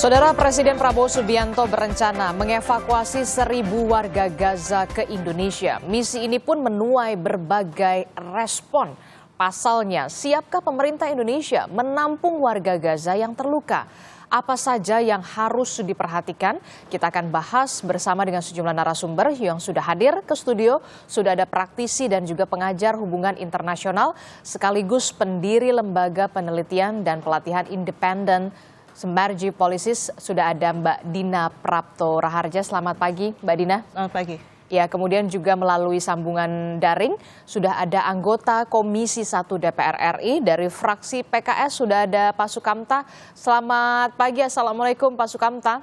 Saudara Presiden Prabowo Subianto berencana mengevakuasi 1.000 warga Gaza ke Indonesia. Misi ini pun menuai berbagai respon. Pasalnya, siapkah pemerintah Indonesia menampung warga Gaza yang terluka? Apa saja yang harus diperhatikan? Kita akan bahas bersama dengan sejumlah narasumber yang sudah hadir ke studio. Sudah ada praktisi dan juga pengajar hubungan internasional, sekaligus pendiri Lembaga Penelitian dan Pelatihan Independen Sembarji Polisis. Sudah ada Mbak Dina Prapto Raharja. Selamat pagi, Mbak Dina. Selamat pagi. Ya, kemudian juga melalui sambungan daring sudah ada anggota Komisi 1 DPR RI dari fraksi PKS, sudah ada Pak Sukamta. Selamat pagi, Assalamualaikum Pak Sukamta.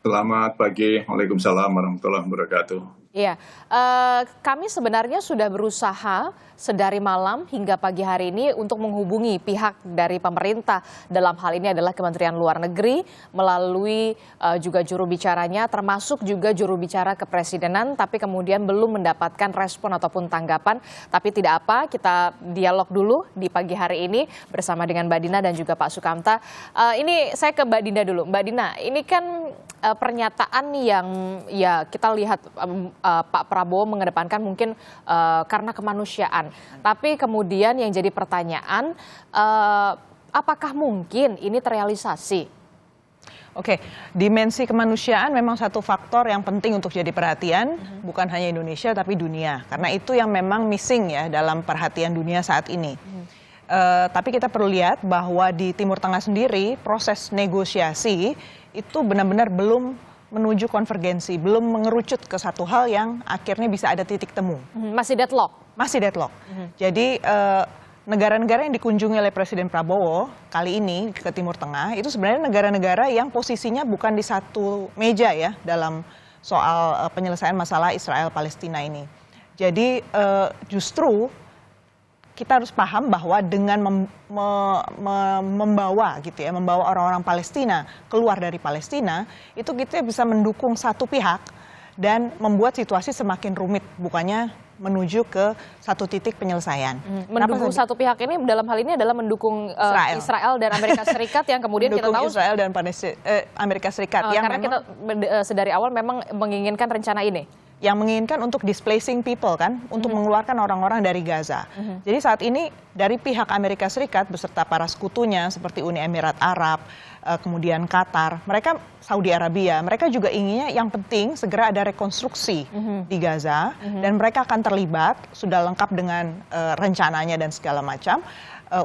Selamat pagi, Waalaikumsalam warahmatullahi wabarakatuh. Iya, kami sebenarnya sudah berusaha sedari malam hingga pagi hari ini untuk menghubungi pihak dari pemerintah. Dalam hal ini adalah Kementerian Luar Negeri melalui juga juru bicaranya, termasuk juga juru bicara kepresidenan, tapi kemudian belum mendapatkan respon ataupun tanggapan. Tapi tidak apa, kita dialog dulu di pagi hari ini bersama dengan Mbak Dina dan juga Pak Sukamta. Ini saya ke Mbak Dina dulu. Mbak Dina, ini kan pernyataan yang ya kita lihat Pak Prabowo mengedepankan mungkin karena kemanusiaan. Tapi kemudian yang jadi pertanyaan, apakah mungkin ini terrealisasi? Oke, dimensi kemanusiaan memang satu faktor yang penting untuk jadi perhatian, bukan hanya Indonesia tapi dunia. Karena itu yang memang missing ya dalam perhatian dunia saat ini. Tapi kita perlu lihat bahwa di Timur Tengah sendiri proses negosiasi itu benar-benar belum menuju konvergensi, belum mengerucut ke satu hal yang akhirnya bisa ada titik temu. Masih deadlock? Masih deadlock. Jadi negara-negara yang dikunjungi oleh Presiden Prabowo kali ini ke Timur Tengah itu sebenarnya negara-negara yang posisinya bukan di satu meja ya dalam soal penyelesaian masalah Israel-Palestina ini. Jadi justru kita harus paham bahwa dengan membawa gitu ya, membawa orang-orang Palestina keluar dari Palestina, itu kita bisa mendukung satu pihak dan membuat situasi semakin rumit, bukannya menuju ke satu titik penyelesaian. Mendukung satu pihak ini dalam hal ini adalah mendukung Israel dan Amerika Serikat yang kemudian kita tahu Israel dan Amerika Serikat yang karena memang, kita sedari awal memang menginginkan rencana ini. Yang menginginkan untuk displacing people kan, untuk mengeluarkan orang-orang dari Gaza. Jadi saat ini dari pihak Amerika Serikat beserta para sekutunya seperti Uni Emirat Arab, kemudian Qatar, mereka Saudi Arabia, mereka juga inginnya yang penting segera ada rekonstruksi di Gaza dan mereka akan terlibat, sudah lengkap dengan rencananya dan segala macam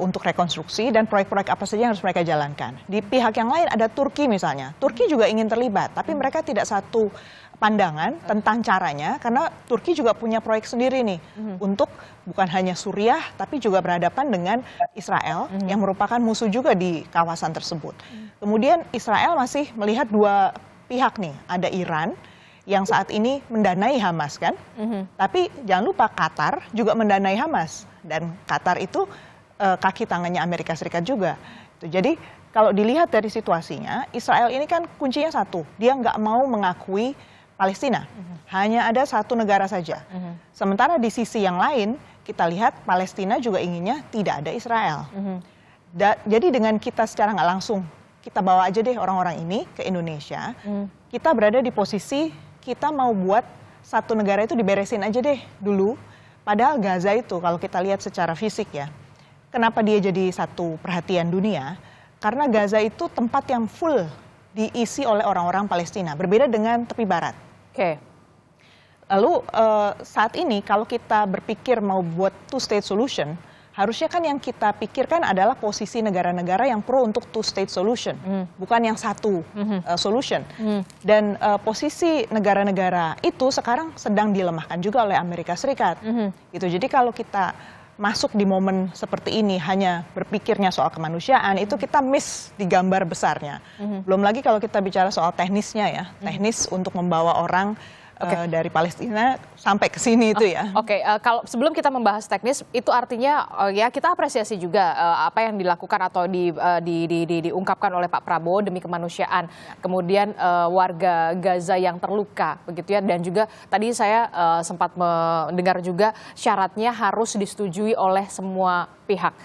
untuk rekonstruksi dan proyek-proyek apa saja yang harus mereka jalankan. Di pihak yang lain ada Turki misalnya, Turki juga ingin terlibat, tapi mereka tidak satu pandangan tentang caranya karena Turki juga punya proyek sendiri nih untuk bukan hanya Suriah tapi juga berhadapan dengan Israel yang merupakan musuh juga di kawasan tersebut. Kemudian Israel masih melihat dua pihak nih, ada Iran yang saat ini mendanai Hamas kan, tapi jangan lupa Qatar juga mendanai Hamas dan Qatar itu kaki tangannya Amerika Serikat juga. Jadi kalau dilihat dari situasinya, Israel ini kan kuncinya satu, dia nggak mau mengakui Palestina, hanya ada satu negara saja. Sementara di sisi yang lain, kita lihat Palestina juga inginnya tidak ada Israel. Jadi dengan kita secara nggak langsung, kita bawa aja deh orang-orang ini ke Indonesia, kita berada di posisi kita mau buat satu negara itu diberesin aja deh dulu. Padahal Gaza itu kalau kita lihat secara fisik ya, kenapa dia jadi satu perhatian dunia? Karena Gaza itu tempat yang full diisi oleh orang-orang Palestina, berbeda dengan tepi barat. Oke. Lalu saat ini kalau kita berpikir mau buat two-state solution, harusnya kan yang kita pikirkan adalah posisi negara-negara yang pro untuk two-state solution, bukan yang satu solution. Dan posisi negara-negara itu sekarang sedang dilemahkan juga oleh Amerika Serikat. Gitu. Jadi kalau kita masuk di momen seperti ini hanya berpikirnya soal kemanusiaan, itu kita miss di gambar besarnya. Belum lagi kalau kita bicara soal teknisnya ya, teknis untuk membawa orang dari Palestina sampai ke sini itu ya. Oke, kalau sebelum kita membahas teknis, itu artinya ya kita apresiasi juga apa yang dilakukan atau diungkapkan oleh Pak Prabowo demi kemanusiaan. Kemudian warga Gaza yang terluka, begitu ya. Dan juga tadi saya sempat mendengar juga syaratnya harus disetujui oleh semua pihak.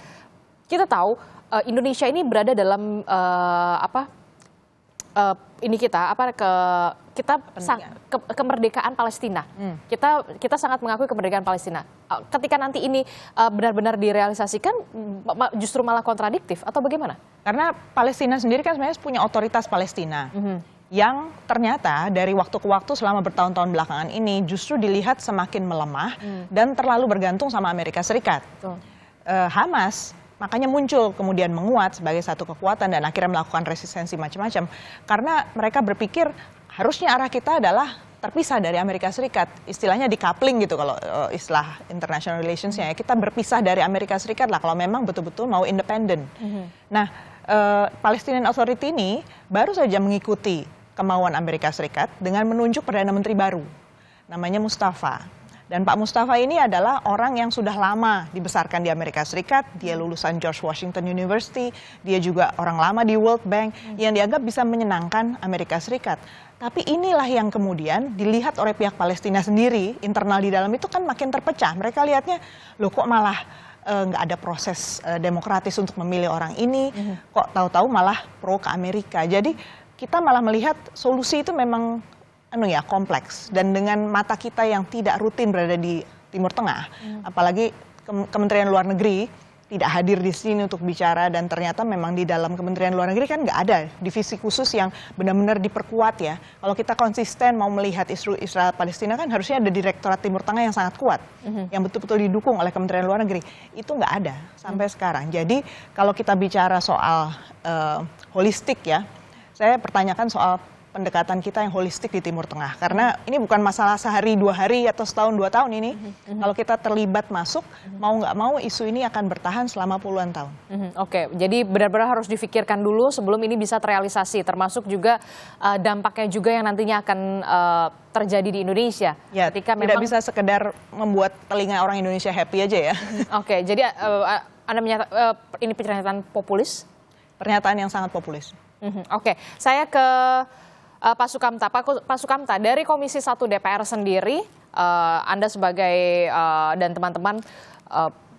Kita tahu Indonesia ini berada dalam ini kemerdekaan Palestina. Kita sangat mengakui kemerdekaan Palestina. Ketika nanti ini benar-benar direalisasikan, justru malah kontradiktif atau bagaimana? Karena Palestina sendiri kan sebenarnya punya otoritas Palestina. Yang ternyata dari waktu ke waktu selama bertahun-tahun belakangan ini justru dilihat semakin melemah dan terlalu bergantung sama Amerika Serikat. Hamas makanya muncul kemudian menguat sebagai satu kekuatan dan akhirnya melakukan resistensi macam-macam. Karena mereka berpikir harusnya arah kita adalah terpisah dari Amerika Serikat. Istilahnya decoupling gitu kalau istilah international relations-nya. Kita berpisah dari Amerika Serikat lah kalau memang betul-betul mau independen. Nah, Palestinian Authority ini baru saja mengikuti kemauan Amerika Serikat dengan menunjuk Perdana Menteri baru. Namanya Mustafa. Dan Pak Mustafa ini adalah orang yang sudah lama dibesarkan di Amerika Serikat. Dia lulusan George Washington University. Dia juga orang lama di World Bank yang dianggap bisa menyenangkan Amerika Serikat. Tapi inilah yang kemudian dilihat oleh pihak Palestina sendiri, internal di dalam itu kan makin terpecah. Mereka lihatnya, loh kok malah nggak ada proses demokratis untuk memilih orang ini, kok tahu-tahu malah pro ke Amerika. Jadi kita malah melihat solusi itu memang kompleks, dan dengan mata kita yang tidak rutin berada di Timur Tengah, apalagi Kementerian Luar Negeri tidak hadir di sini untuk bicara, dan ternyata memang di dalam Kementerian Luar Negeri kan nggak ada divisi khusus yang benar-benar diperkuat ya. Kalau kita konsisten mau melihat isu Israel Palestina kan harusnya ada Direktorat Timur Tengah yang sangat kuat, yang betul-betul didukung oleh Kementerian Luar Negeri. Itu nggak ada sampai sekarang. Jadi kalau kita bicara soal holistik ya, saya pertanyakan soal pendekatan kita yang holistik di Timur Tengah. Karena ini bukan masalah sehari, 2 hari, atau setahun, 2 tahun ini. Kalau kita terlibat masuk, mau nggak mau isu ini akan bertahan selama puluhan tahun. Oke, jadi benar-benar harus difikirkan dulu sebelum ini bisa terrealisasi. Termasuk juga dampaknya juga yang nantinya akan terjadi di Indonesia. Ya, ketika tidak bisa sekedar membuat telinga orang Indonesia happy aja ya. Oke, jadi Anda ini pernyataan populis? Pernyataan yang sangat populis. Oke, saya ke Pak Sukamta. Pak Sukamta, dari Komisi 1 DPR sendiri, Anda sebagai dan teman-teman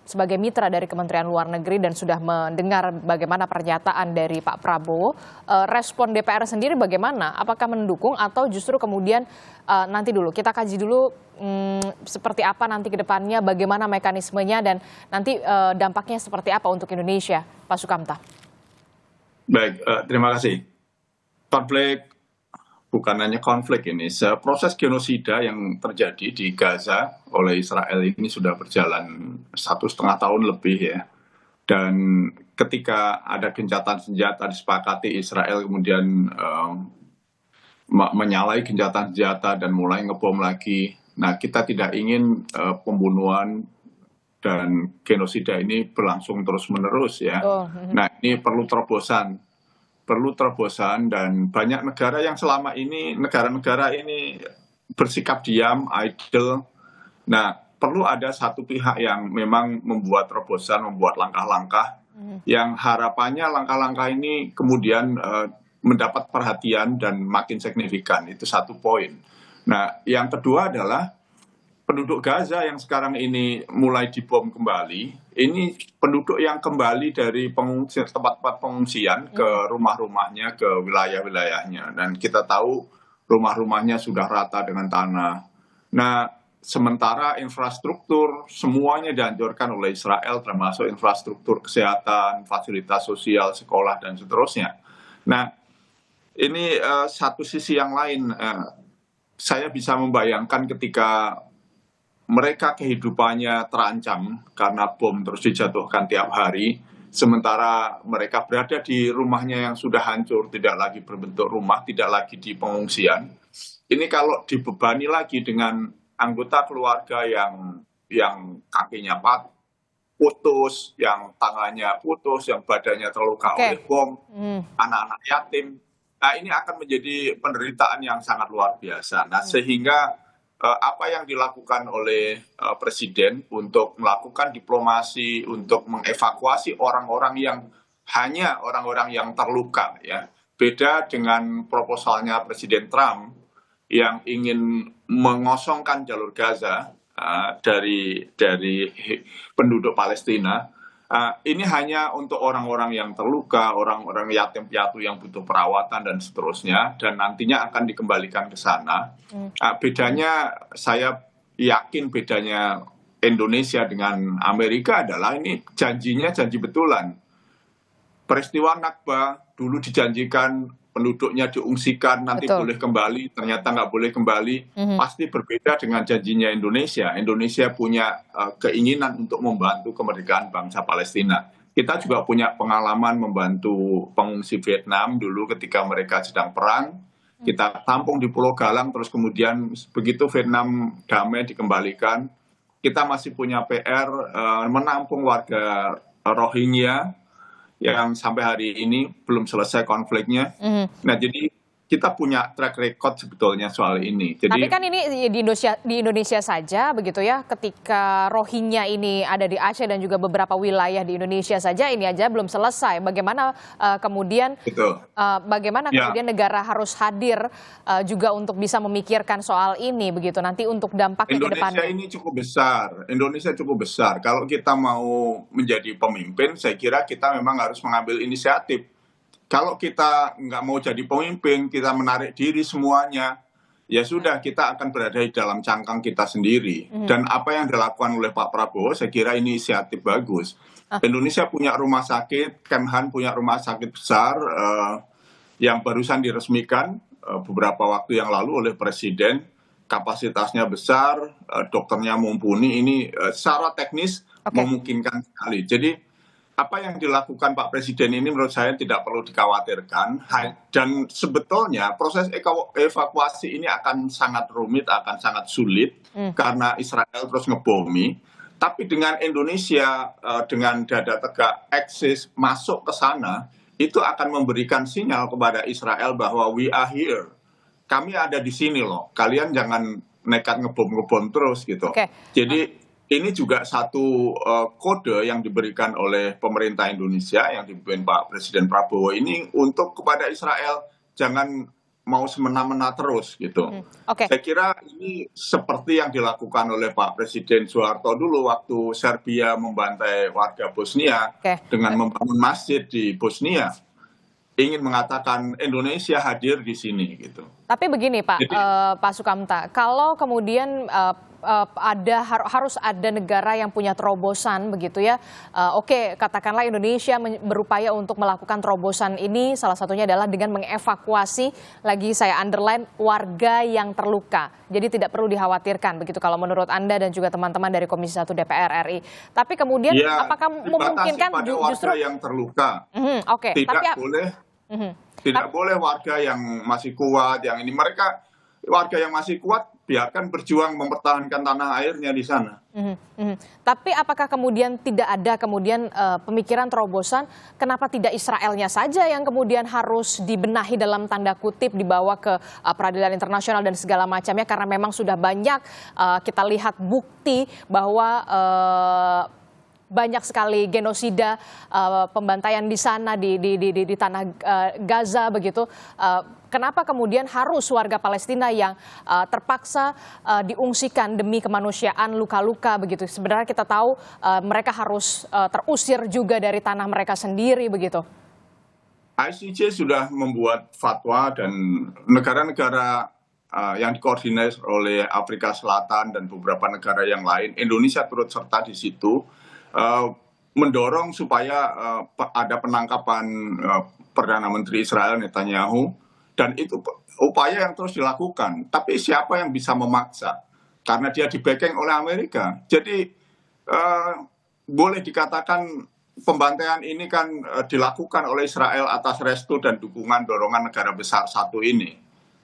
sebagai mitra dari Kementerian Luar Negeri dan sudah mendengar bagaimana pernyataan dari Pak Prabowo, respon DPR sendiri bagaimana? Apakah mendukung atau justru kemudian nanti dulu, kita kaji dulu seperti apa nanti ke depannya, bagaimana mekanismenya dan nanti dampaknya seperti apa untuk Indonesia, Pak Sukamta? Baik, terima kasih. Bukan hanya konflik ini, proses genosida yang terjadi di Gaza oleh Israel ini sudah berjalan 1,5 tahun lebih ya. Dan ketika ada gencatan senjata disepakati, Israel kemudian menyalahi gencatan senjata dan mulai ngebom lagi. Nah, kita tidak ingin pembunuhan dan genosida ini berlangsung terus-menerus ya. Nah, ini perlu terobosan dan banyak negara yang selama ini negara-negara ini bersikap diam, idle. Nah, perlu ada satu pihak yang memang membuat terobosan, membuat langkah-langkah yang harapannya langkah-langkah ini kemudian mendapat perhatian dan makin signifikan. Itu satu poin. Nah, yang kedua adalah penduduk Gaza yang sekarang ini mulai dibom kembali, ini penduduk yang kembali dari tempat-tempat pengungsian ke rumah-rumahnya, ke wilayah-wilayahnya. Dan kita tahu rumah-rumahnya sudah rata dengan tanah. Nah, sementara infrastruktur semuanya dihancurkan oleh Israel, termasuk infrastruktur kesehatan, fasilitas sosial, sekolah, dan seterusnya. Nah, ini satu sisi yang lain. Saya bisa membayangkan ketika mereka kehidupannya terancam karena bom terus dijatuhkan tiap hari, sementara mereka berada di rumahnya yang sudah hancur, tidak lagi berbentuk rumah, tidak lagi di pengungsian. Ini kalau dibebani lagi dengan anggota keluarga yang kakinya putus, yang tangannya putus, yang badannya terluka oleh bom, anak-anak yatim, nah ini akan menjadi penderitaan yang sangat luar biasa. Nah, sehingga apa yang dilakukan oleh Presiden untuk melakukan diplomasi, untuk mengevakuasi orang-orang yang terluka ya. Beda dengan proposalnya Presiden Trump yang ingin mengosongkan jalur Gaza dari penduduk Palestina. Ini hanya untuk orang-orang yang terluka, orang-orang yatim piatu yang butuh perawatan dan seterusnya, dan nantinya akan dikembalikan ke sana. Bedanya, saya yakin bedanya Indonesia dengan Amerika adalah ini janjinya janji betulan. Peristiwa Nakba dulu dijanjikan penduduknya diungsikan, nanti Betul. boleh kembali, ternyata nggak boleh kembali. Pasti berbeda dengan janjinya Indonesia. Indonesia punya keinginan untuk membantu kemerdekaan bangsa Palestina. Kita juga punya pengalaman membantu pengungsi Vietnam dulu ketika mereka sedang perang. Kita tampung di Pulau Galang, terus kemudian begitu Vietnam damai dikembalikan. Kita masih punya PR menampung warga Rohingya yang sampai hari ini belum selesai konfliknya. Nah, jadi kita punya track record sebetulnya soal ini. Jadi, Tapi kan ini di Indonesia saja begitu ya, ketika Rohingya ini ada di Aceh dan juga beberapa wilayah di Indonesia saja ini aja belum selesai. Bagaimana kemudian kemudian negara harus hadir juga untuk bisa memikirkan soal ini begitu nanti untuk dampaknya ke depannya. Indonesia cukup besar. Kalau kita mau menjadi pemimpin, saya kira kita memang harus mengambil inisiatif. Kalau kita nggak mau jadi pemimpin, kita menarik diri semuanya, ya sudah, kita akan berada di dalam cangkang kita sendiri. Dan apa yang dilakukan oleh Pak Prabowo, saya kira ini inisiatif bagus. Indonesia punya rumah sakit, Kemhan punya rumah sakit besar yang barusan diresmikan beberapa waktu yang lalu oleh Presiden. Kapasitasnya besar, dokternya mumpuni, ini secara teknis memungkinkan sekali. Jadi, apa yang dilakukan Pak Presiden ini menurut saya tidak perlu dikhawatirkan, dan sebetulnya proses evakuasi ini akan sangat rumit, akan sangat sulit karena Israel terus ngebomi. Tapi dengan Indonesia dengan dada tegak eksis masuk ke sana, itu akan memberikan sinyal kepada Israel bahwa we are here, kami ada di sini loh, kalian jangan nekat ngebom terus gitu. Jadi ini juga satu kode yang diberikan oleh pemerintah Indonesia yang dipimpin Pak Presiden Prabowo ini untuk kepada Israel, jangan mau semena-mena terus gitu. Saya kira ini seperti yang dilakukan oleh Pak Presiden Soeharto dulu waktu Serbia membantai warga Bosnia dengan membangun masjid di Bosnia, ingin mengatakan Indonesia hadir di sini gitu. Tapi begini Pak, Pak Sukamta, kalau kemudian harus ada negara yang punya terobosan begitu ya. Oke, katakanlah Indonesia berupaya untuk melakukan terobosan ini, salah satunya adalah dengan mengevakuasi, lagi saya underline, warga yang terluka. Jadi tidak perlu dikhawatirkan begitu kalau menurut Anda dan juga teman-teman dari Komisi 1 DPR RI. Tapi kemudian apakah memungkinkan justru warga yang terluka? Tidak boleh warga yang masih kuat, yang ini warga yang masih kuat biarkan berjuang mempertahankan tanah airnya di sana. Tapi apakah kemudian tidak ada pemikiran terobosan, kenapa tidak Israelnya saja yang kemudian harus dibenahi dalam tanda kutip, dibawa ke peradilan internasional dan segala macamnya, karena memang sudah banyak kita lihat bukti bahwa banyak sekali genosida, pembantaian di sana di tanah Gaza begitu. Kenapa kemudian harus warga Palestina yang terpaksa diungsikan demi kemanusiaan, luka-luka begitu? Sebenarnya kita tahu mereka harus terusir juga dari tanah mereka sendiri begitu. ICJ sudah membuat fatwa dan negara-negara yang dikoordinasi oleh Afrika Selatan dan beberapa negara yang lain, Indonesia turut serta di situ, mendorong supaya ada penangkapan Perdana Menteri Israel Netanyahu, dan itu upaya yang terus dilakukan. Tapi siapa yang bisa memaksa? Karena dia di-backing oleh Amerika. Jadi boleh dikatakan pembantaian ini kan dilakukan oleh Israel atas restu dan dukungan dorongan negara besar satu ini.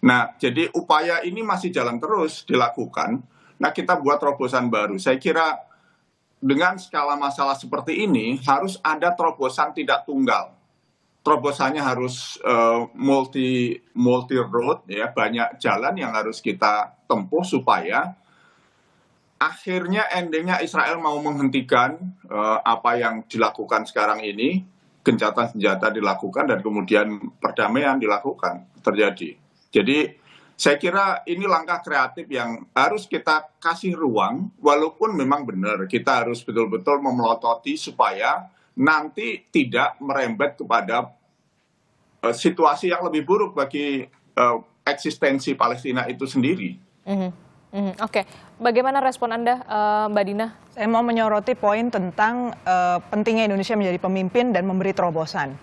Nah, jadi upaya ini masih jalan terus dilakukan. Nah, kita buat terobosan baru. Saya kira dengan skala masalah seperti ini harus ada terobosan tidak tunggal. Terobosannya harus multi road, ya, banyak jalan yang harus kita tempuh supaya akhirnya endingnya Israel mau menghentikan apa yang dilakukan sekarang ini, gencatan senjata dilakukan dan kemudian perdamaian dilakukan terjadi. Jadi Saya kira ini langkah kreatif yang harus kita kasih ruang, walaupun memang benar kita harus betul-betul memelototi supaya nanti tidak merembet kepada situasi yang lebih buruk bagi eksistensi Palestina itu sendiri. Oke, bagaimana respon Anda, Mbak Dina? Saya mau menyoroti poin tentang pentingnya Indonesia menjadi pemimpin dan memberi terobosan.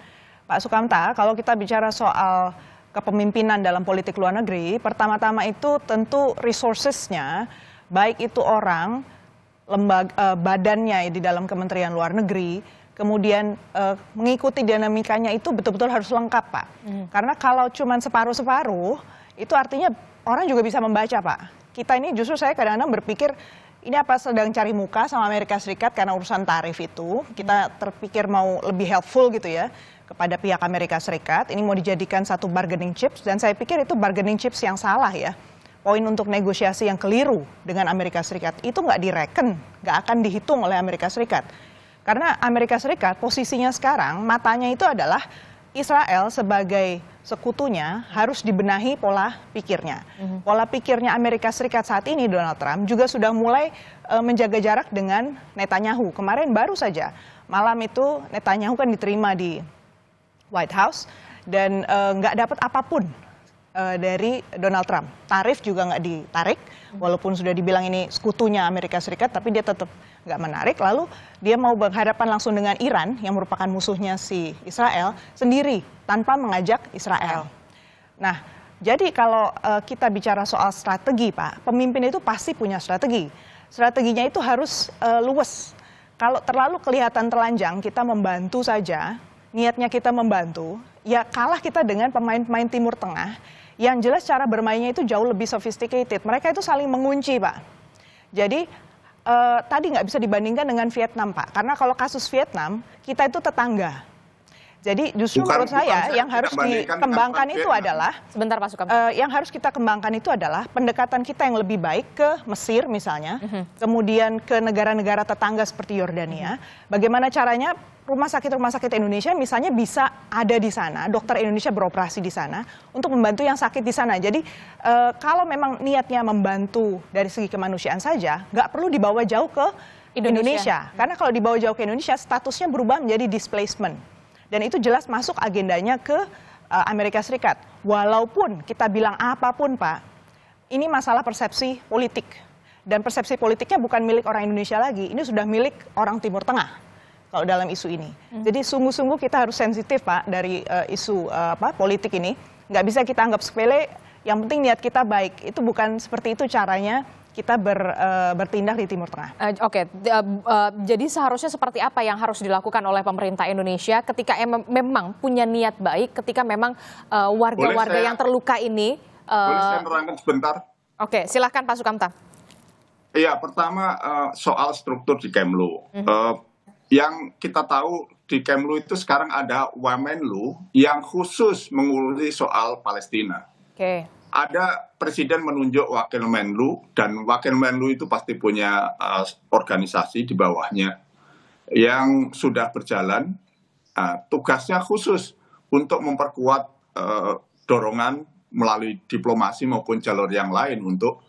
Pak Sukamta, kalau kita bicara soal kepemimpinan dalam politik luar negeri, pertama-tama itu tentu resources-nya, baik itu orang, lembaga, badannya di dalam Kementerian Luar Negeri, kemudian mengikuti dinamikanya itu betul-betul harus lengkap, Pak. Karena kalau cuma separuh-separuh, itu artinya orang juga bisa membaca, Pak. Kita ini justru saya kadang-kadang berpikir, ini apa sedang cari muka sama Amerika Serikat karena urusan tarif itu. Kita terpikir mau lebih helpful gitu ya kepada pihak Amerika Serikat. Ini mau dijadikan satu bargaining chips dan saya pikir itu bargaining chips yang salah ya. Poin untuk negosiasi yang keliru dengan Amerika Serikat itu nggak direken, nggak akan dihitung oleh Amerika Serikat. Karena Amerika Serikat posisinya sekarang matanya itu adalah Israel sebagai sekutunya harus dibenahi pola pikirnya. Pola pikirnya Amerika Serikat saat ini Donald Trump juga sudah mulai menjaga jarak dengan Netanyahu. Kemarin baru saja malam itu Netanyahu kan diterima di White House dan nggak dapat apapun dari Donald Trump. Tarif juga nggak ditarik, walaupun sudah dibilang ini sekutunya Amerika Serikat, tapi dia tetap nggak menarik. Lalu dia mau berhadapan langsung dengan Iran yang merupakan musuhnya si Israel sendiri tanpa mengajak Israel. Nah, jadi kalau kita bicara soal strategi, Pak, pemimpin itu pasti punya strategi. Strateginya itu harus luwes. Kalau terlalu kelihatan telanjang, kita membantu saja, niatnya kita membantu, ya kalah kita dengan pemain-pemain Timur Tengah yang jelas cara bermainnya itu jauh lebih sophisticated. Mereka itu saling mengunci, Pak. Jadi tadi nggak bisa dibandingkan dengan Vietnam, Pak. Karena kalau kasus Vietnam, kita itu tetangga. Jadi justru menurut saya yang harus dikembangkan itu adalah, sebentar Pak Sukamta, yang harus kita kembangkan itu adalah pendekatan kita yang lebih baik ke Mesir misalnya, kemudian ke negara-negara tetangga seperti Yordania. Bagaimana caranya rumah sakit Indonesia misalnya bisa ada di sana, dokter Indonesia beroperasi di sana untuk membantu yang sakit di sana. Jadi kalau memang niatnya membantu dari segi kemanusiaan saja, nggak perlu dibawa jauh ke Indonesia. Karena kalau dibawa jauh ke Indonesia, statusnya berubah menjadi displacement. Dan itu jelas masuk agendanya ke Amerika Serikat. Walaupun kita bilang apapun, Pak, ini masalah persepsi politik. Dan persepsi politiknya bukan milik orang Indonesia lagi, ini sudah milik orang Timur Tengah kalau dalam isu ini. Jadi sungguh-sungguh kita harus sensitif, Pak, dari isu politik ini. Nggak bisa kita anggap sepele, yang penting niat kita baik. Itu bukan seperti itu caranya kita bertindak di Timur Tengah. Oke, jadi seharusnya seperti apa yang harus dilakukan oleh pemerintah Indonesia ketika memang punya niat baik, ketika memang warga-warga yang terluka ini... Boleh saya nerangkan sebentar? Oke, silahkan Pak Sukamta. Iya, pertama soal struktur di Kemlu. Yang kita tahu di Kemlu itu sekarang ada Wamenlu yang khusus mengurusi soal Palestina. Oke. Ada presiden menunjuk wakil Menlu dan wakil Menlu itu pasti punya organisasi di bawahnya yang sudah berjalan. Tugasnya khusus untuk memperkuat dorongan melalui diplomasi maupun jalur yang lain untuk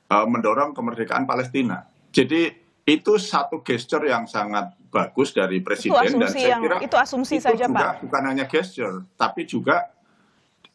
mendorong kemerdekaan Palestina. Jadi itu satu gesture yang sangat bagus dari presiden dan saya kira itu asumsi saja, juga Pak. bukan hanya gesture tapi juga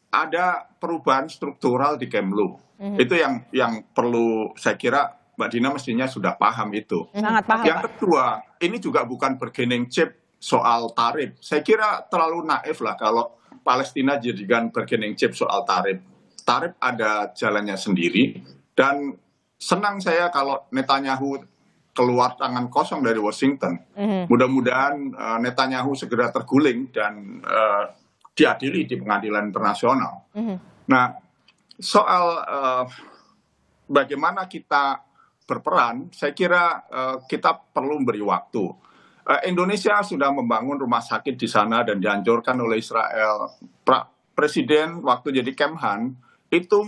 ada perubahan struktural di Kemlu. Itu yang perlu saya kira Mbak Dina mestinya sudah paham itu. Sangat paham, Yang Pak. kedua, ini juga bukan bargaining chip soal tarif. Saya kira terlalu naif lah kalau Palestina jadikan bargaining chip soal tarif. Tarif ada jalannya sendiri dan senang saya kalau Netanyahu keluar tangan kosong dari Washington. Mudah-mudahan Netanyahu segera terguling dan diadili di pengadilan internasional. Nah, soal bagaimana kita berperan, saya kira kita perlu memberi waktu. Indonesia sudah membangun rumah sakit di sana dan dihancurkan oleh Israel. Presiden waktu jadi Kemhan itu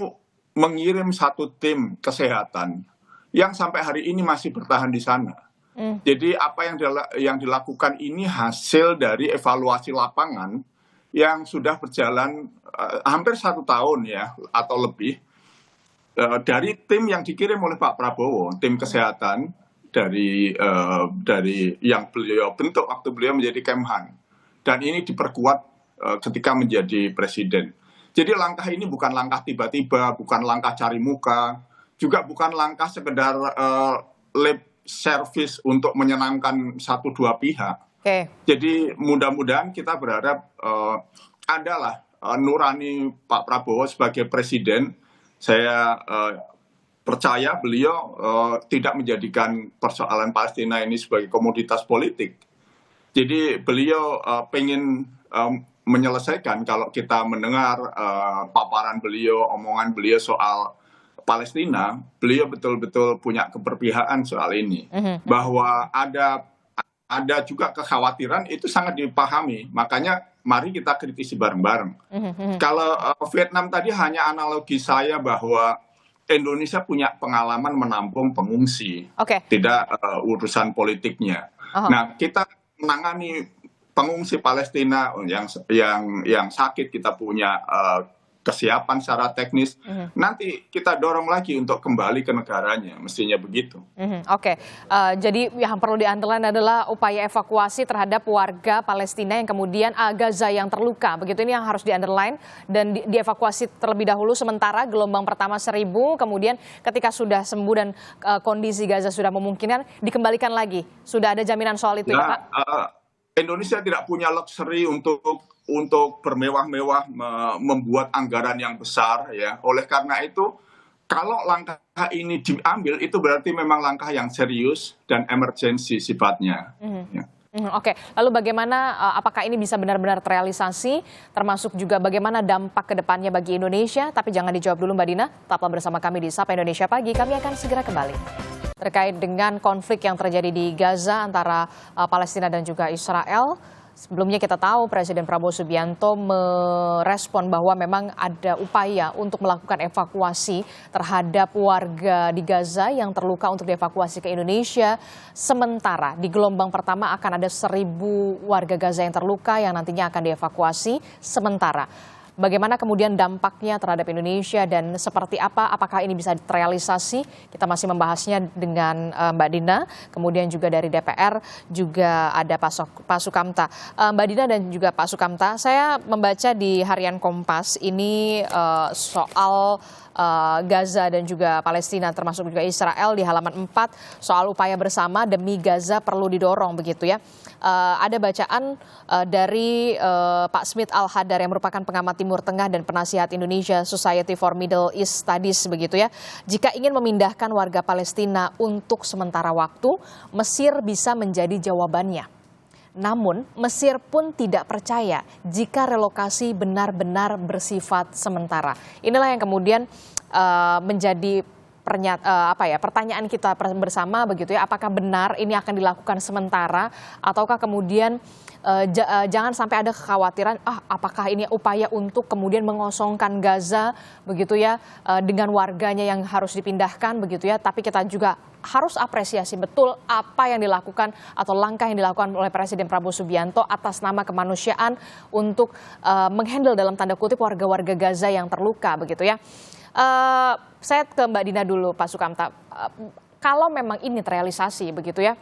mengirim satu tim kesehatan yang sampai hari ini masih bertahan di sana. Jadi apa yang dilakukan ini hasil dari evaluasi lapangan yang sudah berjalan hampir 1 tahun ya atau lebih dari tim yang dikirim oleh Pak Prabowo, tim kesehatan dari yang beliau bentuk waktu beliau menjadi Kemhan, dan ini diperkuat ketika menjadi presiden. Jadi langkah ini bukan langkah tiba-tiba, bukan langkah cari muka, juga bukan langkah sekedar lip service untuk menyenangkan satu dua pihak. Jadi mudah-mudahan kita berharap adalah nurani Pak Prabowo sebagai presiden. Saya percaya beliau tidak menjadikan persoalan Palestina ini sebagai komoditas politik. Jadi beliau pengen menyelesaikan. Kalau kita mendengar paparan beliau, omongan beliau soal Palestina, beliau betul-betul punya keberpihakan soal ini. Bahwa ada juga kekhawatiran, itu sangat dipahami. Makanya mari kita kritisi bareng-bareng. Kalau Vietnam tadi hanya analogi saya bahwa Indonesia punya pengalaman menampung pengungsi, tidak urusan politiknya. Nah, kita menangani pengungsi Palestina yang sakit, kita punya kesiapan secara teknis, nanti kita dorong lagi untuk kembali ke negaranya, mestinya begitu. Jadi yang perlu di-underline adalah upaya evakuasi terhadap warga Palestina yang kemudian Gaza yang terluka, begitu, ini yang harus di-underline dan dievakuasi terlebih dahulu sementara gelombang pertama 1.000, kemudian ketika sudah sembuh dan kondisi Gaza sudah memungkinkan dikembalikan lagi. Sudah ada jaminan soal itu ya Pak? Indonesia tidak punya luxury untuk bermewah-mewah membuat anggaran yang besar ya. Oleh karena itu, kalau langkah ini diambil itu berarti memang langkah yang serius dan emergensi sifatnya. Lalu bagaimana, apakah ini bisa benar-benar terrealisasi, termasuk juga bagaimana dampak ke depannya bagi Indonesia? Tapi jangan dijawab dulu Mbak Dina, tetaplah bersama kami di Sapa Indonesia Pagi, kami akan segera kembali. Terkait dengan konflik yang terjadi di Gaza antara Palestina dan juga Israel, sebelumnya kita tahu Presiden Prabowo Subianto merespon bahwa memang ada upaya untuk melakukan evakuasi terhadap warga di Gaza yang terluka untuk dievakuasi ke Indonesia. Sementara di gelombang pertama akan ada 1.000 warga Gaza yang terluka yang nantinya akan dievakuasi sementara. Bagaimana kemudian dampaknya terhadap Indonesia dan seperti apa, apakah ini bisa terrealisasi? Kita masih membahasnya dengan Mbak Dina, kemudian juga dari DPR juga ada Pak Sukamta. Mbak Dina dan juga Pak Sukamta, saya membaca di Harian Kompas ini soal Gaza dan juga Palestina termasuk juga Israel di halaman 4 soal upaya bersama demi Gaza perlu didorong begitu ya. Ada bacaan dari Pak Smith Al-Hadar yang merupakan pengamat Timur Tengah dan penasihat Indonesia Society for Middle East Studies begitu ya. Jika ingin memindahkan warga Palestina untuk sementara waktu, Mesir bisa menjadi jawabannya. Namun Mesir pun tidak percaya jika relokasi benar-benar bersifat sementara. Inilah yang kemudian menjadi pertanyaan kita bersama begitu ya. Apakah benar ini akan dilakukan sementara ataukah kemudian jangan sampai ada kekhawatiran apakah ini upaya untuk kemudian mengosongkan Gaza begitu ya dengan warganya yang harus dipindahkan begitu ya. Tapi kita juga harus apresiasi betul apa yang dilakukan atau langkah yang dilakukan oleh Presiden Prabowo Subianto atas nama kemanusiaan untuk menghandle dalam tanda kutip warga-warga Gaza yang terluka begitu ya. Saya ke Mbak Dina dulu, Pak Sukamta. Kalau memang ini terrealisasi begitu ya,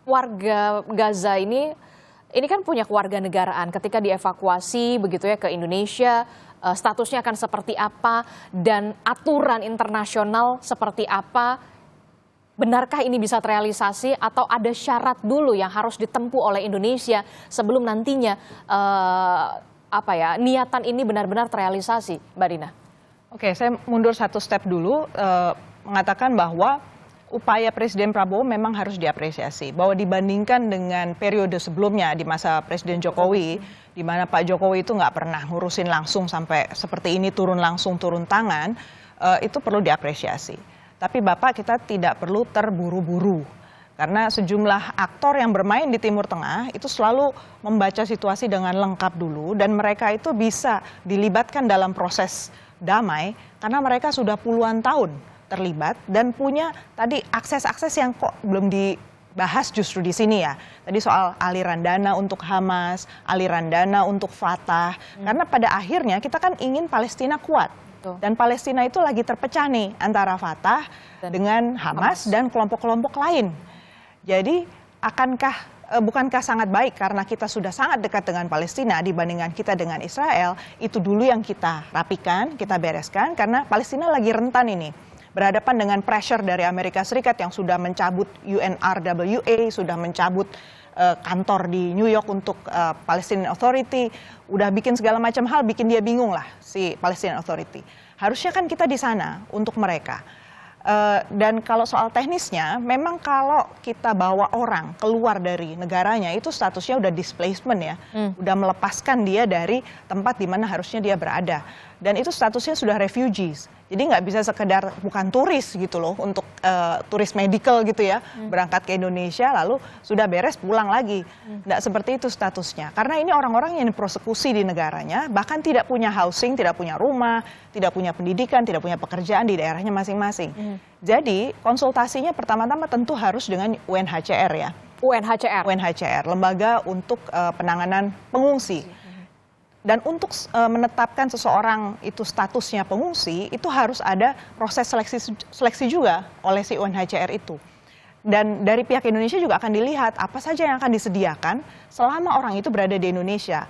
warga Gaza ini kan punya kewarganegaraan. Ketika dievakuasi begitu ya ke Indonesia, statusnya akan seperti apa dan aturan internasional seperti apa? Benarkah ini bisa terrealisasi atau ada syarat dulu yang harus ditempuh oleh Indonesia sebelum nantinya niatan ini benar-benar terrealisasi, Mbak Dina? Oke, saya mundur satu step dulu, mengatakan bahwa upaya Presiden Prabowo memang harus diapresiasi. Bahwa dibandingkan dengan periode sebelumnya di masa Presiden Jokowi, di mana Pak Jokowi itu nggak pernah ngurusin langsung sampai seperti ini turun tangan, itu perlu diapresiasi. Tapi Bapak, kita tidak perlu terburu-buru. Karena sejumlah aktor yang bermain di Timur Tengah itu selalu membaca situasi dengan lengkap dulu dan mereka itu bisa dilibatkan dalam proses damai karena mereka sudah puluhan tahun terlibat dan punya tadi akses-akses yang kok belum bahas justru di sini ya. Tadi soal aliran dana untuk Hamas, aliran dana untuk Fatah. Karena pada akhirnya kita kan ingin Palestina kuat. Betul. Dan Palestina itu lagi terpecah nih antara Fatah dengan Hamas dan kelompok-kelompok lain. Jadi bukankah sangat baik karena kita sudah sangat dekat dengan Palestina dibandingkan kita dengan Israel, itu dulu yang kita rapikan, kita bereskan karena Palestina lagi rentan ini. Berhadapan dengan pressure dari Amerika Serikat yang sudah mencabut UNRWA, sudah mencabut kantor di New York untuk Palestinian Authority, udah bikin segala macam hal, bikin dia bingung lah si Palestinian Authority. Harusnya kan kita di sana untuk mereka. Dan kalau soal teknisnya, memang kalau kita bawa orang keluar dari negaranya, itu statusnya udah displacement ya, udah melepaskan dia dari tempat di mana harusnya dia berada. Dan itu statusnya sudah refugees. Jadi nggak bisa sekedar bukan turis gitu loh, untuk turis medical gitu ya, berangkat ke Indonesia lalu sudah beres pulang lagi. Nggak seperti itu statusnya. Karena ini orang-orang yang dipersekusi di negaranya, bahkan tidak punya housing, tidak punya rumah, tidak punya pendidikan, tidak punya pekerjaan di daerahnya masing-masing. Jadi konsultasinya pertama-tama tentu harus dengan UNHCR ya. UNHCR, Lembaga untuk Penanganan Pengungsi. Dan untuk menetapkan seseorang itu statusnya pengungsi, itu harus ada proses seleksi juga oleh si UNHCR itu. Dan dari pihak Indonesia juga akan dilihat apa saja yang akan disediakan selama orang itu berada di Indonesia.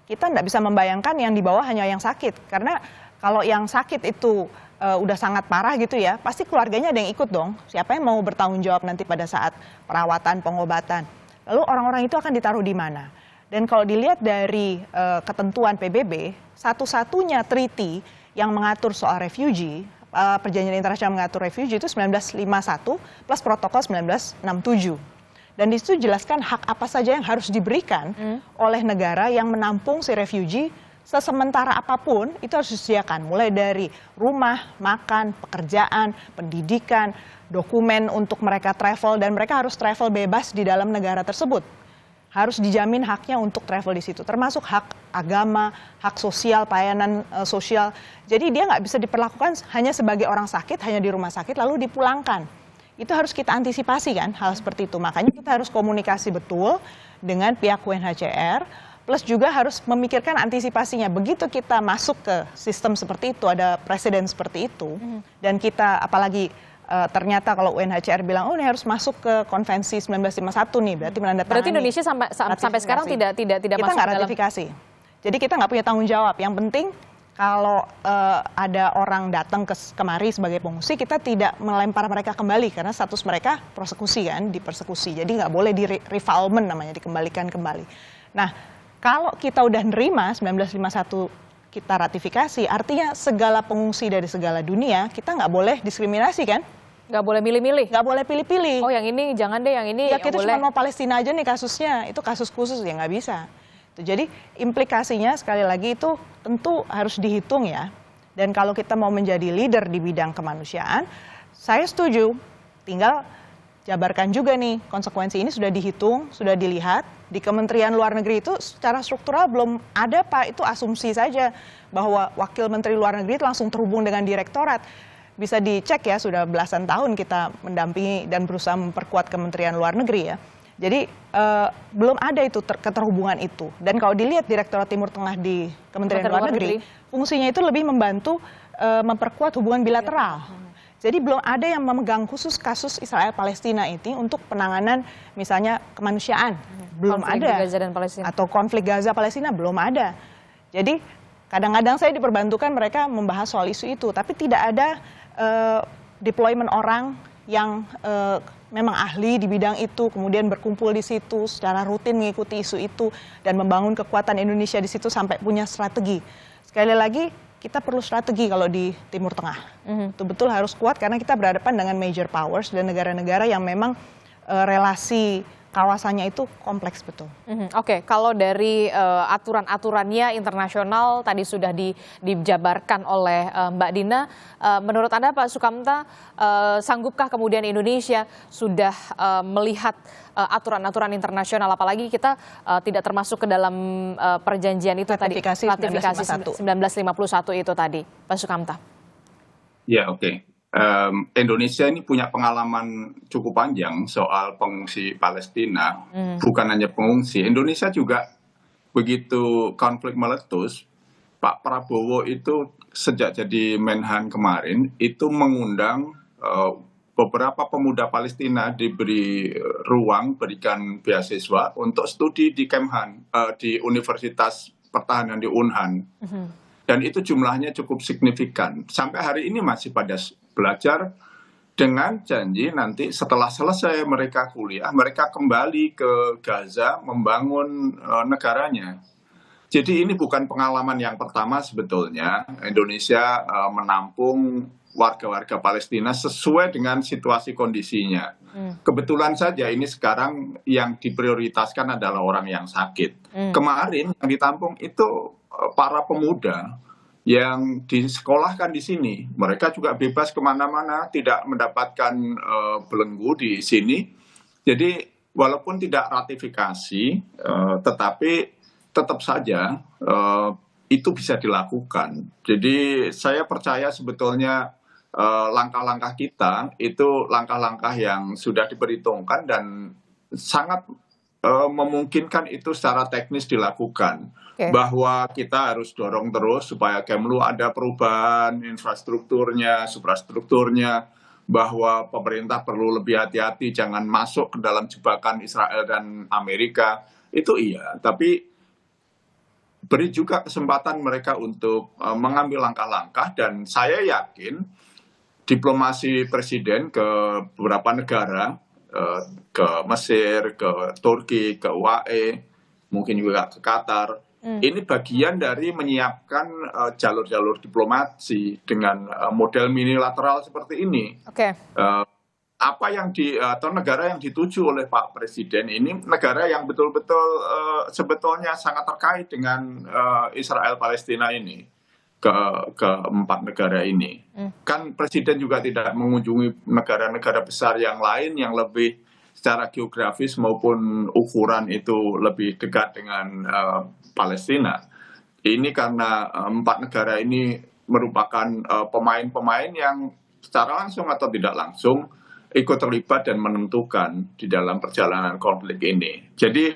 Kita tidak bisa membayangkan yang di bawah hanya yang sakit. Karena kalau yang sakit itu udah sangat parah gitu ya, pasti keluarganya ada yang ikut dong. Siapa yang mau bertanggung jawab nanti pada saat perawatan, pengobatan. Lalu orang-orang itu akan ditaruh di mana? Dan kalau dilihat dari ketentuan PBB, satu-satunya treaty yang mengatur soal refugee, perjanjian internasional mengatur refugee itu 1951 plus protokol 1967. Dan di situ jelaskan hak apa saja yang harus diberikan oleh negara yang menampung si refugee sesementara apapun itu harus disediakan. Mulai dari rumah, makan, pekerjaan, pendidikan, dokumen untuk mereka travel, dan mereka harus travel bebas di dalam negara tersebut. Harus dijamin haknya untuk travel di situ, termasuk hak agama, hak sosial, pelayanan sosial. Jadi dia nggak bisa diperlakukan hanya sebagai orang sakit, hanya di rumah sakit lalu dipulangkan. Itu harus kita antisipasi kan, hal seperti itu. Makanya kita harus komunikasi betul dengan pihak UNHCR, plus juga harus memikirkan antisipasinya. Begitu kita masuk ke sistem seperti itu, ada presiden seperti itu, dan kita apalagi ternyata kalau UNHCR bilang, oh ini harus masuk ke konvensi 1951 nih, berarti menandatangani. Berarti Indonesia sampai sekarang tidak kita masuk nggak ratifikasi. Jadi kita nggak punya tanggung jawab. Yang penting kalau ada orang datang kemari sebagai pengungsi, kita tidak melempar mereka kembali karena status mereka persekusi kan, dipersekusi. Jadi nggak boleh di refoulement namanya, dikembalikan kembali. Nah, kalau kita udah nerima 1951 kita ratifikasi, artinya segala pengungsi dari segala dunia, kita nggak boleh diskriminasi kan? Nggak boleh milih-milih? Nggak boleh pilih-pilih. Oh yang ini jangan deh, yang ini ya yang kita boleh. cuma mau Palestina aja nih kasusnya, itu kasus khusus ya nggak bisa. Jadi implikasinya sekali lagi itu tentu harus dihitung ya. Dan kalau kita mau menjadi leader di bidang kemanusiaan, saya setuju, tinggal jabarkan juga nih, konsekuensi ini sudah dihitung, sudah dilihat. Di Kementerian Luar Negeri itu secara struktural belum ada Pak, itu asumsi saja bahwa Wakil Menteri Luar Negeri itu langsung terhubung dengan direktorat. Bisa dicek ya, sudah belasan tahun kita mendampingi dan berusaha memperkuat Kementerian Luar Negeri ya. Jadi belum ada itu keterhubungan itu. Dan kalau dilihat Direktorat Timur Tengah di Kementerian Luar Negeri, fungsinya itu lebih membantu memperkuat hubungan bilateral. Jadi belum ada yang memegang khusus kasus Israel-Palestina ini untuk penanganan misalnya kemanusiaan. Belum konflik ada. Gaza dan Palestina. Atau konflik Gaza-Palestina belum ada. Jadi kadang-kadang saya diperbantukan mereka membahas soal isu itu. Tapi tidak ada deployment orang yang memang ahli di bidang itu, kemudian berkumpul di situ secara rutin mengikuti isu itu dan membangun kekuatan Indonesia di situ sampai punya strategi. Sekali lagi, kita perlu strategi kalau di Timur Tengah. Betul-betul harus kuat karena kita berhadapan dengan major powers dan negara-negara yang memang relasi kawasannya itu kompleks betul. Oke, kalau dari aturan-aturannya internasional tadi sudah dijabarkan oleh Mbak Dina, menurut Anda Pak Sukamta, sanggupkah kemudian Indonesia sudah melihat aturan-aturan internasional, apalagi kita tidak termasuk ke dalam perjanjian itu ratifikasi tadi, ratifikasi 1951 itu tadi, Pak Sukamta? Ya, oke. Indonesia ini punya pengalaman cukup panjang soal pengungsi Palestina. Bukan hanya pengungsi, Indonesia juga begitu konflik meletus, Pak Prabowo itu sejak jadi Menhan kemarin itu mengundang beberapa pemuda Palestina, diberi ruang, berikan beasiswa untuk studi di Kemhan, di Universitas Pertahanan di Unhan. Dan itu jumlahnya cukup signifikan. Sampai hari ini masih pada belajar dengan janji nanti setelah selesai mereka kuliah, mereka kembali ke Gaza membangun negaranya. Jadi ini bukan pengalaman yang pertama sebetulnya Indonesia menampung warga-warga Palestina sesuai dengan situasi kondisinya. Kebetulan saja ini sekarang yang diprioritaskan adalah orang yang sakit. Kemarin yang ditampung itu para pemuda yang disekolahkan di sini. Mereka juga bebas kemana-mana, tidak mendapatkan belenggu di sini. Jadi walaupun tidak ratifikasi, tetapi tetap saja itu bisa dilakukan. Jadi saya percaya sebetulnya langkah-langkah kita itu langkah-langkah yang sudah diperhitungkan dan sangat memungkinkan itu secara teknis dilakukan. Bahwa kita harus dorong terus supaya Kemlu ada perubahan infrastrukturnya, suprastrukturnya, bahwa pemerintah perlu lebih hati-hati jangan masuk ke dalam jebakan Israel dan Amerika. Itu iya, tapi beri juga kesempatan mereka untuk mengambil langkah-langkah, dan saya yakin diplomasi presiden ke beberapa negara, ke Mesir, ke Turki, ke UAE, mungkin juga ke Qatar. Ini bagian dari menyiapkan jalur-jalur diplomasi dengan model minilateral seperti ini. Apa yang atau negara yang dituju oleh Pak Presiden ini negara yang betul-betul sebetulnya sangat terkait dengan Israel Palestina ini, keempat negara ini. Kan Presiden juga tidak mengunjungi negara-negara besar yang lain yang lebih secara geografis maupun ukuran itu lebih dekat dengan Palestina. Ini karena empat negara ini merupakan pemain-pemain yang secara langsung atau tidak langsung ikut terlibat dan menentukan di dalam perjalanan konflik ini. Jadi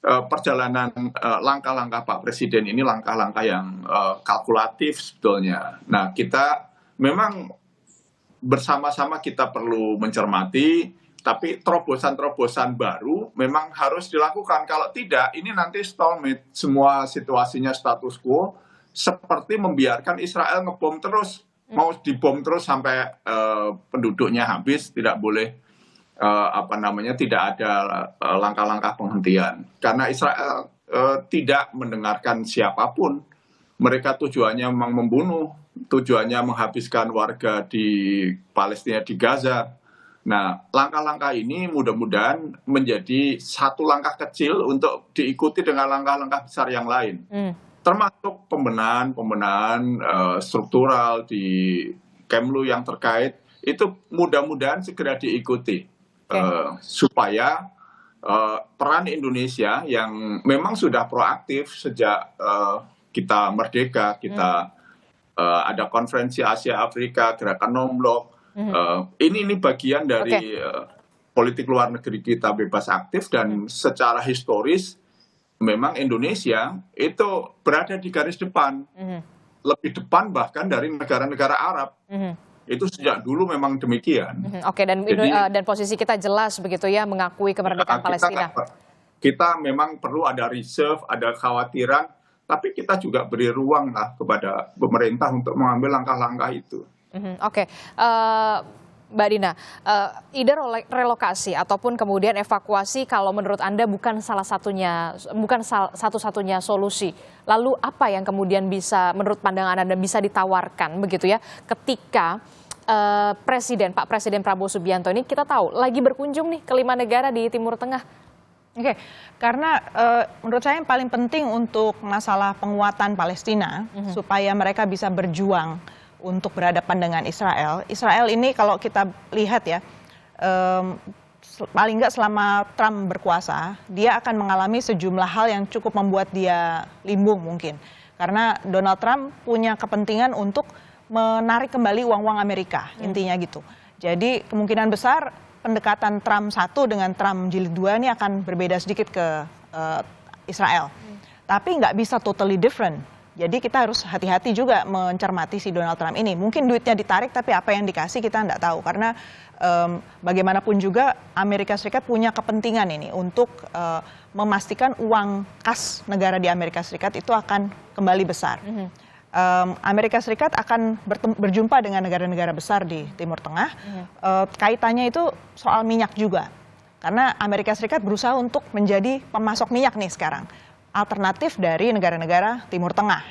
perjalanan langkah-langkah Pak Presiden ini langkah-langkah yang kalkulatif sebetulnya. Nah, kita memang bersama-sama kita perlu mencermati, tapi terobosan-terobosan baru memang harus dilakukan. Kalau tidak, ini nanti stalemate, semua situasinya status quo, seperti membiarkan Israel ngebom terus. Mau dibom terus sampai penduduknya habis, tidak boleh tidak ada langkah-langkah penghentian. Karena Israel tidak mendengarkan siapapun. Mereka tujuannya memang membunuh, tujuannya menghabiskan warga di Palestina, di Gaza. Nah, langkah-langkah ini mudah-mudahan menjadi satu langkah kecil untuk diikuti dengan langkah-langkah besar yang lain. Termasuk pembenahan struktural di Kemlu yang terkait, itu mudah-mudahan segera diikuti. Supaya peran Indonesia yang memang sudah proaktif sejak kita merdeka, kita ada konferensi Asia Afrika, gerakan non-blok, ini bagian dari politik luar negeri kita bebas aktif, dan secara historis memang Indonesia itu berada di garis depan, lebih depan bahkan dari negara-negara Arab. Itu sejak dulu memang demikian. Dan posisi kita jelas begitu ya, mengakui kemerdekaan Palestina. Kita memang perlu ada reserve, ada kekhawatiran, tapi kita juga beri ruang lah kepada pemerintah untuk mengambil langkah-langkah itu. Mbak Dina, ide relokasi ataupun kemudian evakuasi kalau menurut Anda bukan satu-satunya solusi. Lalu apa yang kemudian bisa menurut pandangan Anda bisa ditawarkan begitu ya ketika Pak Presiden Prabowo Subianto ini kita tahu lagi berkunjung nih ke 5 negara di Timur Tengah. Karena menurut saya yang paling penting untuk masalah penguatan Palestina supaya mereka bisa berjuang untuk berhadapan dengan Israel. Israel ini kalau kita lihat ya, paling nggak selama Trump berkuasa, dia akan mengalami sejumlah hal yang cukup membuat dia limbung mungkin. Karena Donald Trump punya kepentingan untuk menarik kembali uang-uang Amerika, intinya gitu. Jadi kemungkinan besar pendekatan Trump 1 dengan Trump jilid 2 ini akan berbeda sedikit ke Israel. Tapi nggak bisa totally different. Jadi kita harus hati-hati juga mencermati si Donald Trump ini. Mungkin duitnya ditarik tapi apa yang dikasih kita nggak tahu. Karena bagaimanapun juga Amerika Serikat punya kepentingan ini untuk memastikan uang kas negara di Amerika Serikat itu akan kembali besar. Amerika Serikat akan berjumpa dengan negara-negara besar di Timur Tengah. Kaitannya itu soal minyak juga. Karena Amerika Serikat berusaha untuk menjadi pemasok minyak nih sekarang. Alternatif dari negara-negara Timur Tengah.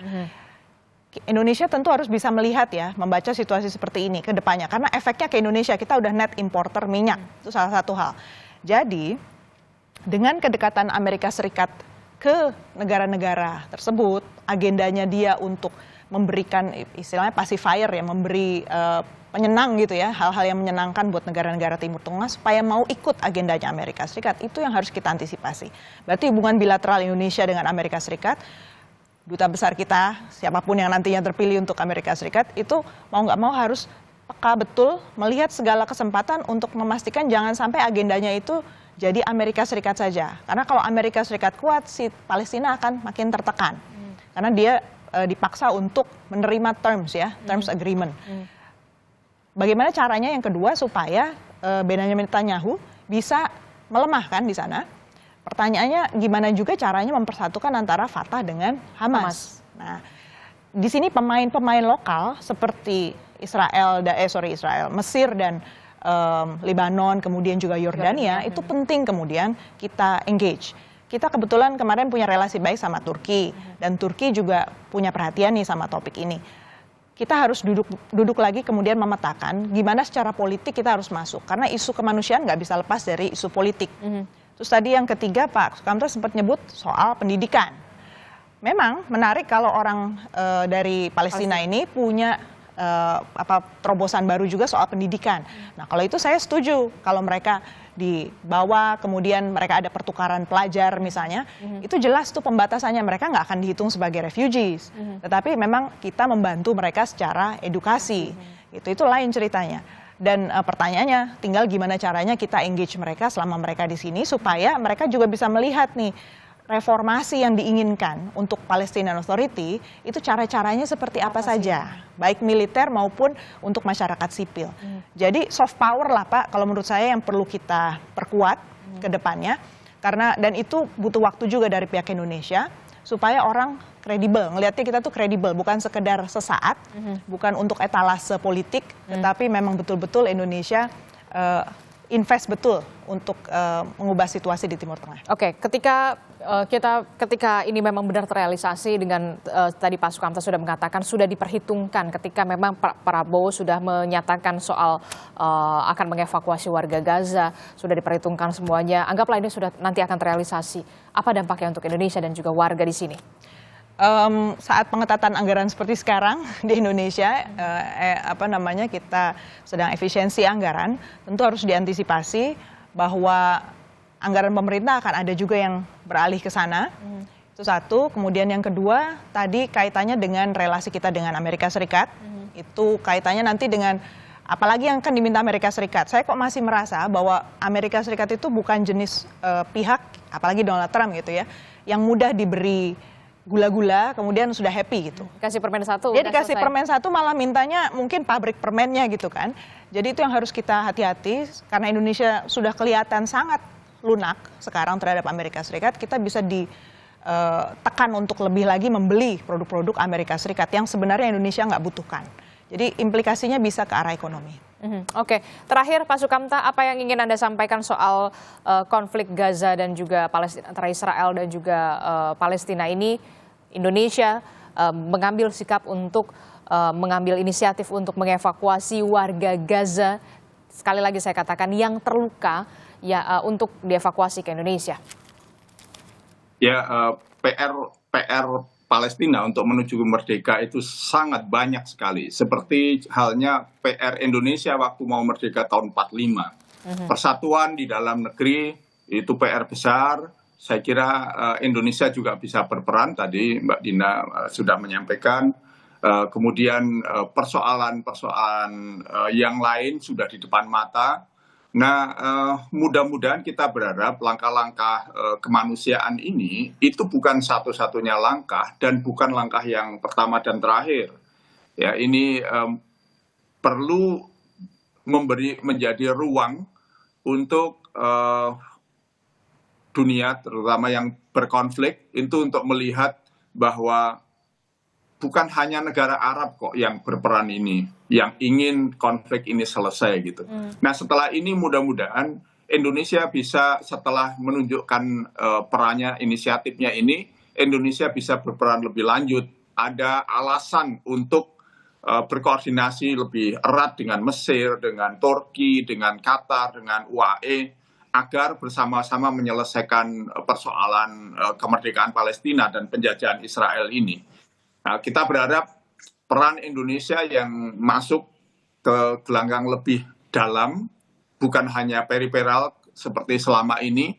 Indonesia tentu harus bisa melihat ya, membaca situasi seperti ini ke depannya. Karena efeknya ke Indonesia, kita udah net importer minyak. Itu salah satu hal. Jadi, dengan kedekatan Amerika Serikat ke negara-negara tersebut, agendanya dia untuk memberikan istilahnya pacifier ya, memberi penyenang gitu ya, hal-hal yang menyenangkan buat negara-negara Timur Tengah supaya mau ikut agendanya Amerika Serikat. Itu yang harus kita antisipasi. Berarti hubungan bilateral Indonesia dengan Amerika Serikat, duta besar kita, siapapun yang nantinya terpilih untuk Amerika Serikat, itu mau nggak mau harus peka betul melihat segala kesempatan untuk memastikan jangan sampai agendanya itu jadi Amerika Serikat saja. Karena kalau Amerika Serikat kuat, si Palestina akan makin tertekan. Karena dia dipaksa untuk menerima terms ya, terms agreement. Bagaimana caranya yang kedua supaya Benjamin Netanyahu bisa melemahkan di sana? Pertanyaannya gimana juga caranya mempersatukan antara Fatah dengan Hamas. Nah, di sini pemain-pemain lokal seperti Mesir dan Lebanon, kemudian juga Yordania itu penting kemudian kita engage. Kita kebetulan kemarin punya relasi baik sama Turki dan Turki juga punya perhatian nih sama topik ini. Kita harus duduk lagi kemudian memetakan gimana secara politik kita harus masuk. Karena isu kemanusiaan nggak bisa lepas dari isu politik. Terus tadi yang ketiga Pak Sukamta sempat nyebut soal pendidikan. Memang menarik kalau orang dari Palestina ini punya terobosan baru juga soal pendidikan. Nah kalau itu saya setuju kalau mereka dibawa kemudian mereka ada pertukaran pelajar misalnya, itu jelas tuh pembatasannya, mereka nggak akan dihitung sebagai refugees, tetapi memang kita membantu mereka secara edukasi, itu lain ceritanya. Dan pertanyaannya tinggal gimana caranya kita engage mereka selama mereka di sini supaya mereka juga bisa melihat nih reformasi yang diinginkan untuk Palestinian Authority itu cara-caranya seperti apa saja, baik militer maupun untuk masyarakat sipil. Jadi soft power lah Pak, kalau menurut saya yang perlu kita perkuat ke depannya, karena dan itu butuh waktu juga dari pihak Indonesia supaya orang kredibel, ngelihatnya kita tuh kredibel, bukan sekedar sesaat, bukan untuk etalase politik, tetapi memang betul-betul Indonesia invest betul untuk mengubah situasi di Timur Tengah. Oke, ketika ini memang benar terrealisasi dengan tadi Pak Sukamta sudah mengatakan sudah diperhitungkan ketika memang Pak Prabowo sudah menyatakan soal akan mengevakuasi warga Gaza, sudah diperhitungkan semuanya. Anggaplah ini sudah nanti akan terrealisasi. Apa dampaknya untuk Indonesia dan juga warga di sini? Saat pengetatan anggaran seperti sekarang di Indonesia, kita sedang efisiensi anggaran, tentu harus diantisipasi bahwa anggaran pemerintah akan ada juga yang beralih ke sana. Itu satu. Kemudian yang kedua, tadi kaitannya dengan relasi kita dengan Amerika Serikat. Itu kaitannya nanti dengan apalagi yang akan diminta Amerika Serikat. Saya kok masih merasa bahwa Amerika Serikat itu bukan jenis pihak, apalagi Donald Trump gitu ya, yang mudah diberi gula-gula kemudian sudah happy gitu. Kasih permen satu. Dia dikasih permen satu malah mintanya mungkin pabrik permennya gitu kan. Jadi itu yang harus kita hati-hati karena Indonesia sudah kelihatan sangat lunak sekarang terhadap Amerika Serikat. Kita bisa ditekan untuk lebih lagi membeli produk-produk Amerika Serikat yang sebenarnya Indonesia nggak butuhkan. Jadi implikasinya bisa ke arah ekonomi. Oke, terakhir Pak Sukamta, apa yang ingin Anda sampaikan soal konflik Gaza dan juga Palestina, antara Israel dan juga Palestina ini? Indonesia mengambil sikap untuk mengambil inisiatif untuk mengevakuasi warga Gaza, sekali lagi saya katakan yang terluka ya untuk dievakuasi ke Indonesia. Ya, PR Palestina untuk menuju merdeka itu sangat banyak sekali. Seperti halnya PR Indonesia waktu mau merdeka tahun 45. Persatuan di dalam negeri itu PR besar. Saya kira Indonesia juga bisa berperan. Tadi Mbak Dina sudah menyampaikan kemudian persoalan-persoalan yang lain sudah di depan mata. Nah, mudah-mudahan kita berharap langkah-langkah kemanusiaan ini itu bukan satu-satunya langkah dan bukan langkah yang pertama dan terakhir. Ya, ini perlu menjadi ruang untuk dunia, terutama yang berkonflik, itu untuk melihat bahwa bukan hanya negara Arab kok yang berperan ini, yang ingin konflik ini selesai gitu. Nah, setelah ini mudah-mudahan Indonesia bisa, setelah menunjukkan perannya, inisiatifnya ini, Indonesia bisa berperan lebih lanjut. Ada alasan untuk berkoordinasi lebih erat dengan Mesir, dengan Turki, dengan Qatar, dengan UAE, agar bersama-sama menyelesaikan persoalan kemerdekaan Palestina dan penjajahan Israel ini. Nah, kita berharap peran Indonesia yang masuk ke gelanggang lebih dalam, bukan hanya periferal seperti selama ini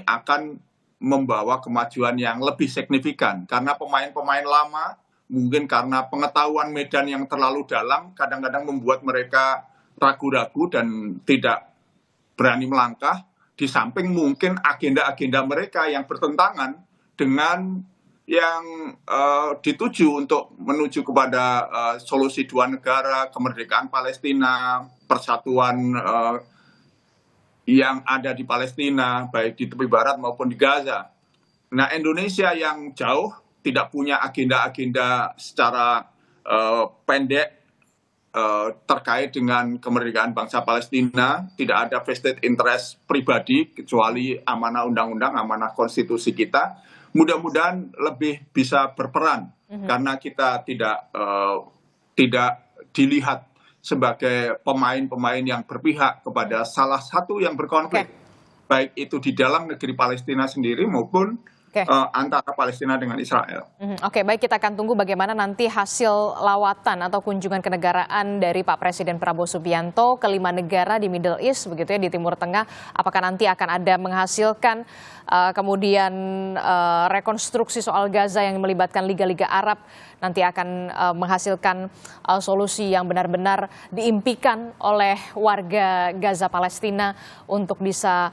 akan membawa kemajuan yang lebih signifikan. Karena pemain-pemain lama, mungkin karena pengetahuan medan yang terlalu dalam, kadang-kadang membuat mereka ragu-ragu dan tidak berani melangkah, di samping mungkin agenda-agenda mereka yang bertentangan dengan yang dituju untuk menuju kepada solusi dua negara, kemerdekaan Palestina, persatuan yang ada di Palestina, baik di tepi barat maupun di Gaza. Nah, Indonesia yang jauh tidak punya agenda-agenda secara pendek terkait dengan kemerdekaan bangsa Palestina, tidak ada vested interest pribadi kecuali amanah undang-undang, amanah konstitusi kita. Mudah-mudahan lebih bisa berperan karena kita tidak dilihat sebagai pemain-pemain yang berpihak kepada salah satu yang berkonflik, baik itu di dalam negeri Palestina sendiri maupun antara Palestina dengan Israel. Oke, baik, kita akan tunggu bagaimana nanti hasil lawatan atau kunjungan kenegaraan dari Pak Presiden Prabowo Subianto ke 5 negara di Middle East, begitu ya, di Timur Tengah. Apakah nanti akan ada menghasilkan kemudian rekonstruksi soal Gaza yang melibatkan liga-liga Arab, nanti akan menghasilkan solusi yang benar-benar diimpikan oleh warga Gaza Palestina untuk bisa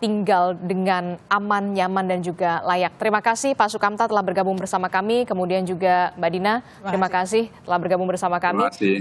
tinggal dengan aman, nyaman, dan juga layak. Terima kasih Pak Sukamta telah bergabung bersama kami, kemudian juga Mbak Dina, terima kasih telah bergabung bersama kami. Terima kasih.